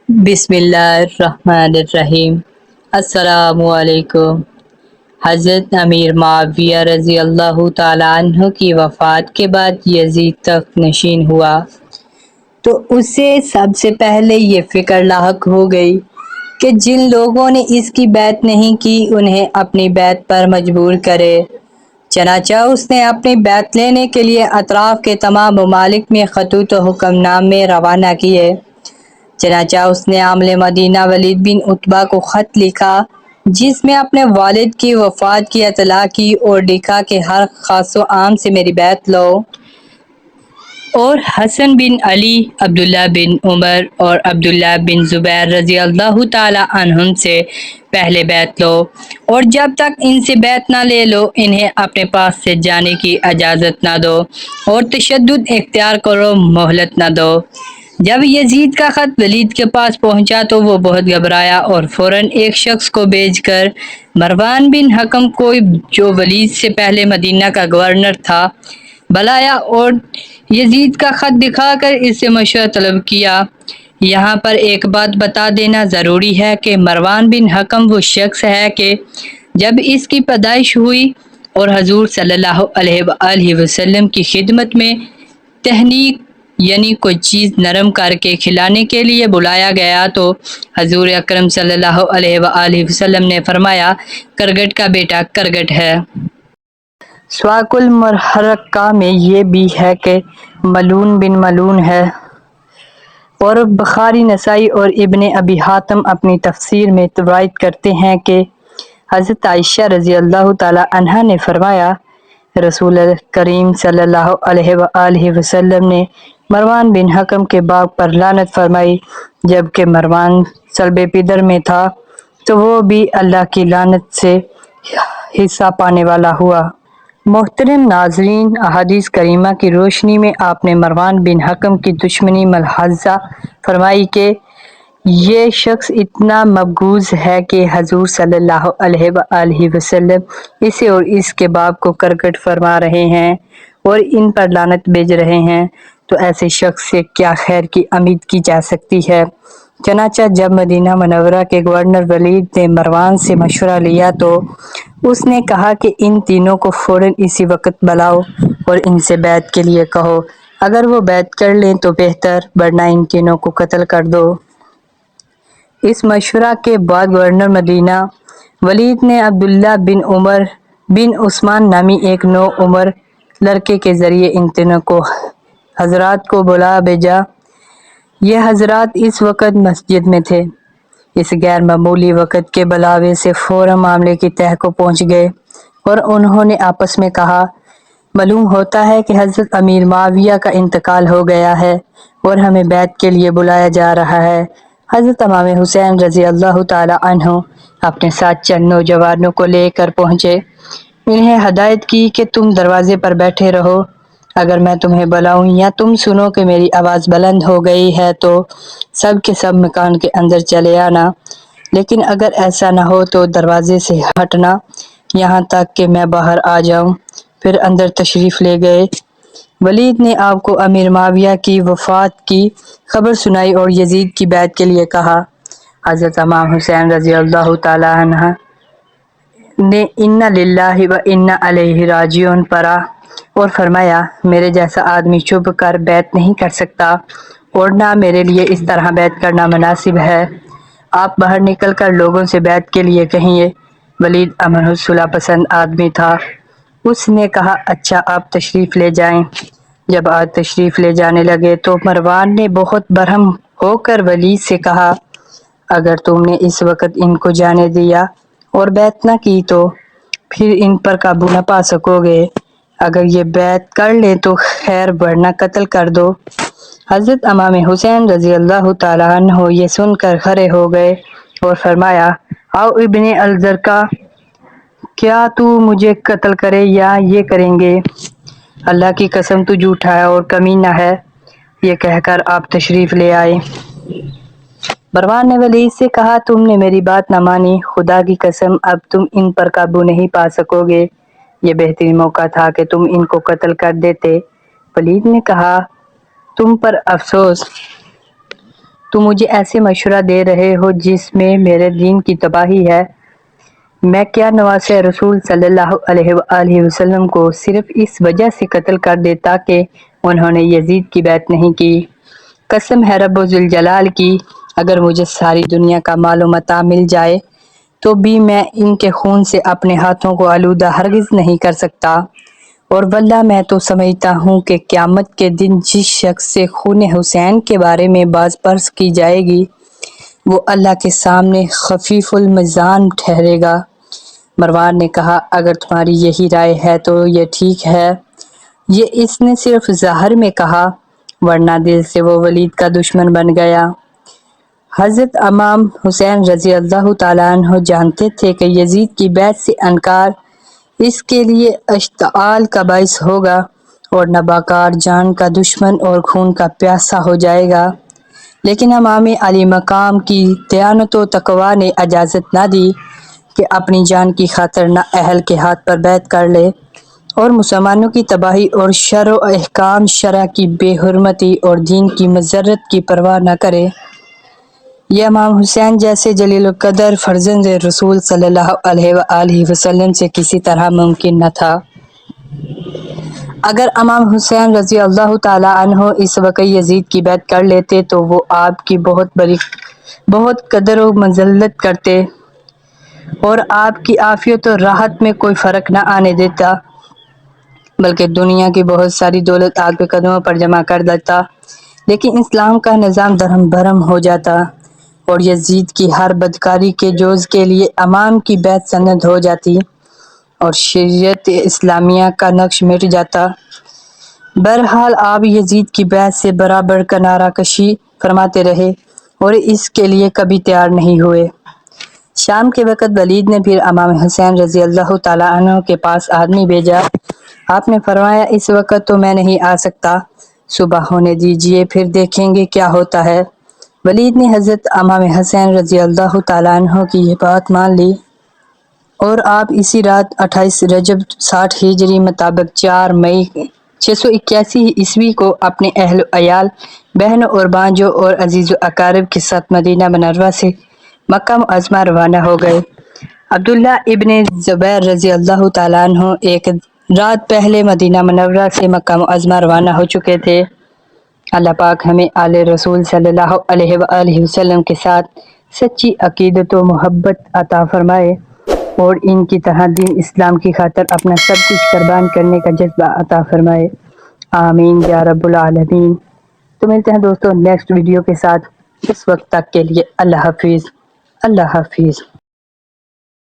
بسم اللہ الرحمن الرحیم۔ السلام علیکم۔ حضرت امیر معاویہ رضی اللہ تعالیٰ عنہ کی وفات کے بعد یزید تخت نشین ہوا تو اسے سب سے پہلے یہ فکر لاحق ہو گئی کہ جن لوگوں نے اس کی بیعت نہیں کی انہیں اپنی بیعت پر مجبور کرے۔ چنانچہ اس نے اپنی بیعت لینے کے لیے اطراف کے تمام ممالک میں خطوط و حکم نامے روانہ کیے۔ چنانچہ اس نے عامل مدینہ ولید بن عتبہ کو خط لکھا جس میں اپنے والد کی وفات کی اطلاع کی اور لکھا کہ ہر خاص و عام سے میری بیعت لو اور حسن بن علی، عبداللہ بن عمر اور عبداللہ بن زبیر رضی اللہ تعالی عنہم سے پہلے بیعت لو، اور جب تک ان سے بیعت نہ لے لو انہیں اپنے پاس سے جانے کی اجازت نہ دو اور تشدد اختیار کرو، مہلت نہ دو۔ جب یزید کا خط ولید کے پاس پہنچا تو وہ بہت گھبرایا اور فوراً ایک شخص کو بھیج کر مروان بن حکم کو، جو ولید سے پہلے مدینہ کا گورنر تھا، بلایا اور یزید کا خط دکھا کر اس سے مشورہ طلب کیا۔ یہاں پر ایک بات بتا دینا ضروری ہے کہ مروان بن حکم وہ شخص ہے کہ جب اس کی پیدائش ہوئی اور حضور صلی اللہ علیہ وآلہ وسلم کی خدمت میں تحنیک یعنی کوئی چیز نرم کر کے کھلانے کے لیے بلایا گیا تو حضور اکرم صلی اللہ علیہ وآلہ وسلم نے فرمایا کرگٹ کا بیٹا کرگٹ ہے۔ سواق المحرقہ میں یہ بھی ہے کہ ملون بن ملون ہے، اور بخاری، نسائی اور ابن ابی حاتم اپنی تفسیر میں روایت کرتے ہیں کہ حضرت عائشہ رضی اللہ تعالی عنہا نے فرمایا رسول کریم صلی اللہ علیہ وآلہ وسلم نے مروان بن حکم کے باپ پر لعنت فرمائی، جبکہ مروان صلب پدر میں تھا تو وہ بھی اللہ کی لعنت سے حصہ پانے والا ہوا۔ محترم ناظرین، احادیث کریمہ کی روشنی میں آپ نے مروان بن حکم کی دشمنی ملحوظہ فرمائی کہ یہ شخص اتنا مبغوض ہے کہ حضور صلی اللہ علیہ وآلہ وسلم اسے اور اس کے باپ کو کرکٹ فرما رہے ہیں اور ان پر لعنت بھیج رہے ہیں، تو ایسے شخص سے کیا خیر کی امید کی جا سکتی ہے۔ چنانچہ جب مدینہ منورہ کے گورنر ولید نے مروان سے مشورہ لیا تو اس نے کہا کہ ان تینوں کو فوراً اسی وقت بلاؤ اور ان سے بیعت کے لیے کہو، اگر وہ بیعت کر لیں تو بہتر، ورنہ ان تینوں کو قتل کر دو۔ اس مشورہ کے بعد گورنر مدینہ ولید نے عبداللہ بن عمر بن عثمان نامی ایک نو عمر لڑکے کے ذریعے ان تینوں کو حضرات کو بلا بھیجا۔ یہ حضرات اس وقت مسجد میں تھے۔ اس غیر معمولی وقت کے بلاوے سے فوراً معاملے کی تہہ کو پہنچ گئے اور انہوں نے آپس میں کہا معلوم ہوتا ہے کہ حضرت امیر معاویہ کا انتقال ہو گیا ہے اور ہمیں بیعت کے لیے بلایا جا رہا ہے۔ حضرت امام حسین رضی اللہ تعالی عنہ اپنے ساتھ چند نوجوانوں کو لے کر پہنچے، انہیں ہدایت کی کہ تم دروازے پر بیٹھے رہو، اگر میں تمہیں بلاؤں یا تم سنو کہ میری آواز بلند ہو گئی ہے تو سب کے سب مکان کے اندر چلے آنا، لیکن اگر ایسا نہ ہو تو دروازے سے ہٹنا یہاں تک کہ میں باہر آ جاؤں۔ پھر اندر تشریف لے گئے۔ ولید نے آپ کو امیر معاویہ کی وفات کی خبر سنائی اور یزید کی بیعت کے لیے کہا۔ حضرت امام حسین رضی اللہ تعالی عنہ نے انا للہ و انا الیہ راجعون پڑھا اور فرمایا میرے جیسا آدمی چھپ کر بیعت نہیں کر سکتا اور نہ میرے لیے اس طرح بیعت کرنا مناسب ہے، آپ باہر نکل کر لوگوں سے بیعت کے لیے کہیے۔ ولید امر صلح پسند آدمی تھا، اس نے کہا اچھا آپ تشریف لے جائیں۔ جب آج تشریف لے جانے لگے تو مروان نے بہت برہم ہو کر ولید سے کہا اگر تم نے اس وقت ان کو جانے دیا اور بیعت نہ کی تو پھر ان پر قابو نہ پا سکو گے، اگر یہ بیعت کر لیں تو خیر ورنہ قتل کر دو۔ حضرت امام حسین رضی اللہ تعالیٰ عنہ یہ سن کر کھڑے ہو گئے اور فرمایا آؤ ابن الزرقہ، کیا تو مجھے قتل کرے یا یہ کریں گے؟ اللہ کی قسم تو جھوٹا ہے اور کمینہ ہے، یہ کہہ کر آپ تشریف لے آئے۔ مروان نے ولید سے کہا تم نے میری بات نہ مانی، خدا کی قسم اب تم ان پر قابو نہیں پا سکو گے، یہ بہترین موقع تھا کہ تم ان کو قتل کر دیتے۔ ولید نے کہا تم پر افسوس، تم مجھے ایسے مشورہ دے رہے ہو جس میں میرے دین کی تباہی ہے۔ میں کیا نواس رسول صلی اللہ علیہ وآلہ وسلم کو صرف اس وجہ سے قتل کر دیتا کہ انہوں نے یزید کی بیعت نہیں کی۔ قسم ہے رب ذوالجلال کی، اگر مجھے ساری دنیا کا مال و متاع مل جائے تو بھی میں ان کے خون سے اپنے ہاتھوں کو آلودہ ہرگز نہیں کر سکتا، اور واللہ میں تو سمجھتا ہوں کہ قیامت کے دن جس شخص سے خون حسین کے بارے میں باز پرس کی جائے گی وہ اللہ کے سامنے خفیف المیزان ٹھہرے گا۔ مروان نے کہا، اگر تمہاری یہی رائے ہے تو یہ ٹھیک ہے۔ یہ اس نے صرف ظاہر میں کہا، ورنہ دل سے وہ ولید کا دشمن بن گیا۔ حضرت امام حسین رضی اللہ تعالیٰ عنہ جانتے تھے کہ یزید کی بیعت سے انکار اس کے لیے اشتعال کا باعث ہوگا اور نابکار جان کا دشمن اور خون کا پیاسا ہو جائے گا، لیکن امام علی مقام کی دیانت و تقوی نے اجازت نہ دی کہ اپنی جان کی خاطر نااہل کے ہاتھ پر بیعت کر لے اور مسلمانوں کی تباہی اور شر و احکام شرع کی بے حرمتی اور دین کی مضرت کی پرواہ نہ کرے۔ یہ امام حسین جیسے جلیل القدر فرزند رسول صلی اللہ علیہ وآلہ وسلم سے کسی طرح ممکن نہ تھا۔ اگر امام حسین رضی اللہ تعالیٰ عنہ اس وقت یزید کی بیعت کر لیتے تو وہ آپ کی بہت قدر و منزلت کرتے اور آپ کی عافیت و راحت میں کوئی فرق نہ آنے دیتا، بلکہ دنیا کی بہت ساری دولت آپ کے قدموں پر جمع کر دیتا، لیکن اسلام کا نظام درہم بھرم ہو جاتا اور یزید کی ہر بدکاری کے جوز کے لیے امام کی بیعت سند ہو جاتی اور شریعت اسلامیہ کا نقش مٹ جاتا۔ بہرحال آپ یزید کی بیعت سے برابر کنارہ کشی فرماتے رہے اور اس کے لیے کبھی تیار نہیں ہوئے۔ شام کے وقت ولید نے پھر امام حسین رضی اللہ تعالیٰ عنہ کے پاس آدمی بھیجا۔ آپ نے فرمایا، اس وقت تو میں نہیں آ سکتا، صبح ہونے دیجئے پھر دیکھیں گے کیا ہوتا ہے۔ ولید نے حضرت امام حسین رضی اللہ تعالیٰ عنہ کی یہ بات مان لی اور آپ اسی رات 28 رجب 60 ہجری مطابق 4 مئی 681 عیسوی کو اپنے اہل و عیال، بہنوں اور بھانجوں اور عزیز و اقارب کے ساتھ مدینہ منورہ سے مکہ معظمہ روانہ ہو گئے۔ عبداللہ ابن زبیر رضی اللہ تعالیٰ عنہ ایک رات پہلے مدینہ منورہ سے مکہ معظمہ روانہ ہو چکے تھے۔ اللہ پاک ہمیں آل رسول صلی اللہ علیہ وآلہ وسلم کے ساتھ سچی عقیدت و محبت عطا فرمائے اور ان کی طرح دین اسلام کی خاطر اپنا سب کچھ قربان کرنے کا جذبہ عطا فرمائے، آمین یا رب العالمین۔ تو ملتے ہیں دوستوں نیکسٹ ویڈیو کے ساتھ، اس وقت تک کے لیے اللہ حافظ، اللہ حافظ۔